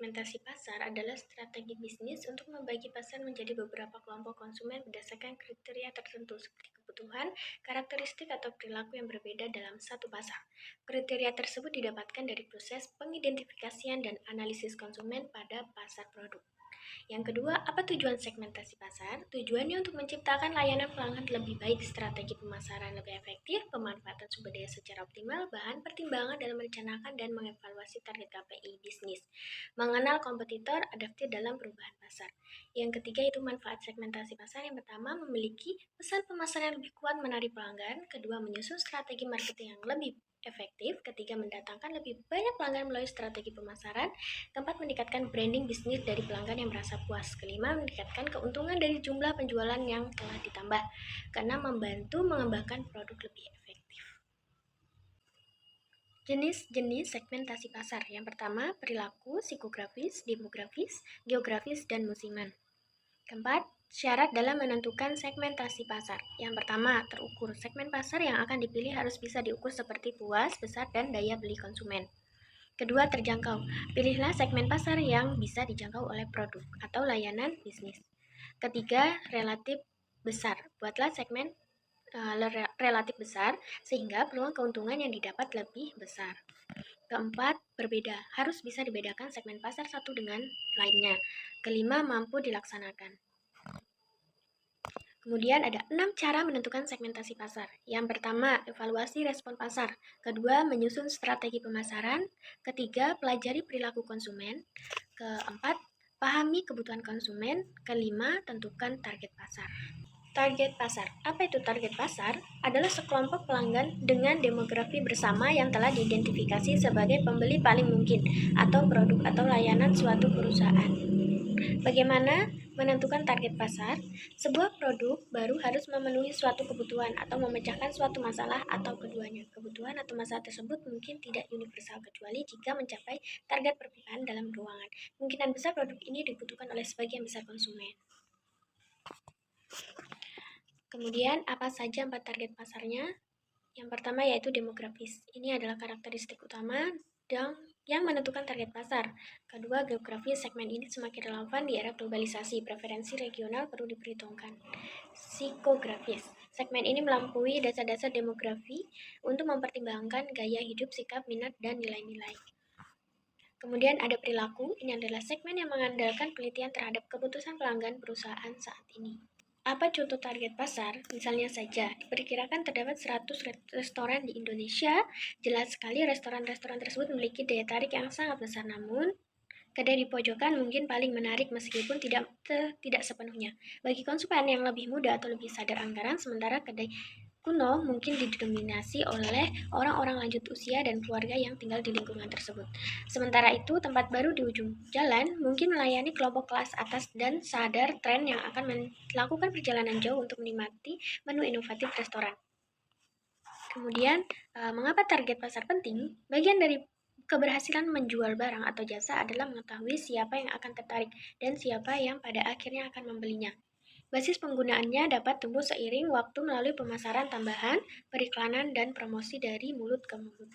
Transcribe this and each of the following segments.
segmentasi pasar adalah strategi bisnis untuk membagi pasar menjadi beberapa kelompok konsumen berdasarkan kriteria tertentu seperti kebutuhan, karakteristik, atau perilaku yang berbeda dalam satu pasar. Kriteria tersebut didapatkan dari proses pengidentifikasian dan analisis konsumen pada pasar produk. Yang kedua, apa tujuan segmentasi pasar? Tujuannya untuk menciptakan layanan pelanggan lebih baik, strategi pemasaran lebih efektif, pemanfaatan sumber daya secara optimal, bahan pertimbangan dalam merencanakan dan mengevaluasi target KPI bisnis, mengenal kompetitor, adaptif dalam perubahan pasar. Yang ketiga itu manfaat segmentasi pasar. Yang pertama, memiliki pesan pemasaran yang lebih kuat menarik pelanggan. Kedua, menyusun strategi marketing yang lebih efektif. Ketiga, mendatangkan lebih banyak pelanggan melalui strategi pemasaran. Keempat, meningkatkan branding bisnis dari pelanggan yang merasa puas. Kelima, meningkatkan keuntungan dari jumlah penjualan yang telah ditambah. Keenam, membantu mengembangkan produk lebih efektif. Jenis-jenis segmentasi pasar. Yang pertama, perilaku, psikografis, demografis, geografis, dan musiman. Keempat, syarat dalam menentukan segmentasi pasar. Yang pertama, terukur. Segmen pasar yang akan dipilih harus bisa diukur seperti puas, besar, dan daya beli konsumen. Kedua, terjangkau. Pilihlah segmen pasar yang bisa dijangkau oleh produk atau layanan bisnis. Ketiga, relatif besar. Buatlah segmen relatif besar sehingga peluang keuntungan yang didapat lebih besar. Keempat, berbeda. Harus bisa dibedakan segmen pasar satu dengan lainnya. Kelima, mampu dilaksanakan. Kemudian ada 6 cara menentukan segmentasi pasar. Yang pertama, evaluasi respon pasar. Kedua, menyusun strategi pemasaran. Ketiga, pelajari perilaku konsumen. Keempat, pahami kebutuhan konsumen. Kelima, tentukan target pasar. Target pasar. Apa itu target pasar? Adalah sekelompok pelanggan dengan demografi bersama yang telah diidentifikasi sebagai pembeli paling mungkin atau produk atau layanan suatu perusahaan. Bagaimana menentukan target pasar? Sebuah produk baru harus memenuhi suatu kebutuhan atau memecahkan suatu masalah atau keduanya. Kebutuhan atau masalah tersebut mungkin tidak universal kecuali jika mencapai target perpipaan dalam ruangan. Kemungkinan besar produk ini dibutuhkan oleh sebagian besar konsumen. Kemudian, apa saja 4 target pasarnya? Yang pertama yaitu demografis. Ini adalah karakteristik utama yang menentukan target pasar. Kedua, geografis. Segmen ini semakin relevan di era globalisasi. Preferensi regional perlu diperhitungkan. Psikografis. Segmen ini melampaui dasar-dasar demografi untuk mempertimbangkan gaya hidup, sikap, minat, dan nilai-nilai. Kemudian ada perilaku. Ini adalah segmen yang mengandalkan penelitian terhadap keputusan pelanggan perusahaan saat ini. Apa contoh target pasar? Misalnya saja, diperkirakan terdapat 100 restoran di Indonesia. Jelas sekali restoran-restoran tersebut memiliki daya tarik yang sangat besar, namun kedai di pojokan mungkin paling menarik meskipun tidak sepenuhnya. Bagi konsumen yang lebih muda atau lebih sadar anggaran, sementara kedai kuno mungkin didominasi oleh orang-orang lanjut usia dan keluarga yang tinggal di lingkungan tersebut. Sementara itu, tempat baru di ujung jalan mungkin melayani kelompok kelas atas dan sadar tren yang akan melakukan perjalanan jauh untuk menikmati menu inovatif restoran. Kemudian, mengapa target pasar penting? Bagian dari keberhasilan menjual barang atau jasa adalah mengetahui siapa yang akan tertarik dan siapa yang pada akhirnya akan membelinya. Basis penggunaannya dapat tumbuh seiring waktu melalui pemasaran tambahan, periklanan, dan promosi dari mulut ke mulut.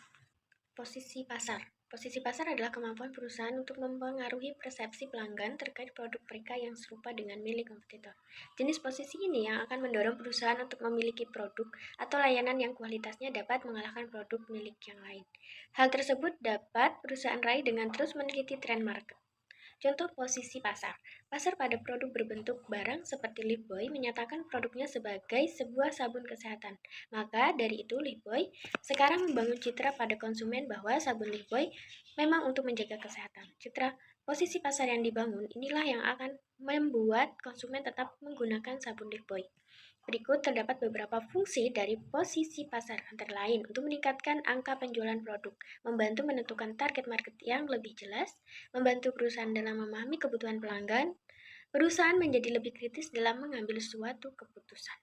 Posisi pasar. Posisi pasar adalah kemampuan perusahaan untuk mempengaruhi persepsi pelanggan terkait produk mereka yang serupa dengan milik kompetitor. Jenis posisi ini yang akan mendorong perusahaan untuk memiliki produk atau layanan yang kualitasnya dapat mengalahkan produk milik yang lain. Hal tersebut dapat perusahaan raih dengan terus meneliti tren market. Contoh posisi pasar. Pasar pada produk berbentuk barang seperti Lifebuoy menyatakan produknya sebagai sebuah sabun kesehatan. Maka dari itu Lifebuoy sekarang membangun citra pada konsumen bahwa sabun Lifebuoy memang untuk menjaga kesehatan. Citra posisi pasar yang dibangun inilah yang akan membuat konsumen tetap menggunakan sabun Lifebuoy. Berikut terdapat beberapa fungsi dari posisi pasar, antara lain untuk meningkatkan angka penjualan produk, membantu menentukan target market yang lebih jelas, membantu perusahaan dalam memahami kebutuhan pelanggan, perusahaan menjadi lebih kritis dalam mengambil suatu keputusan.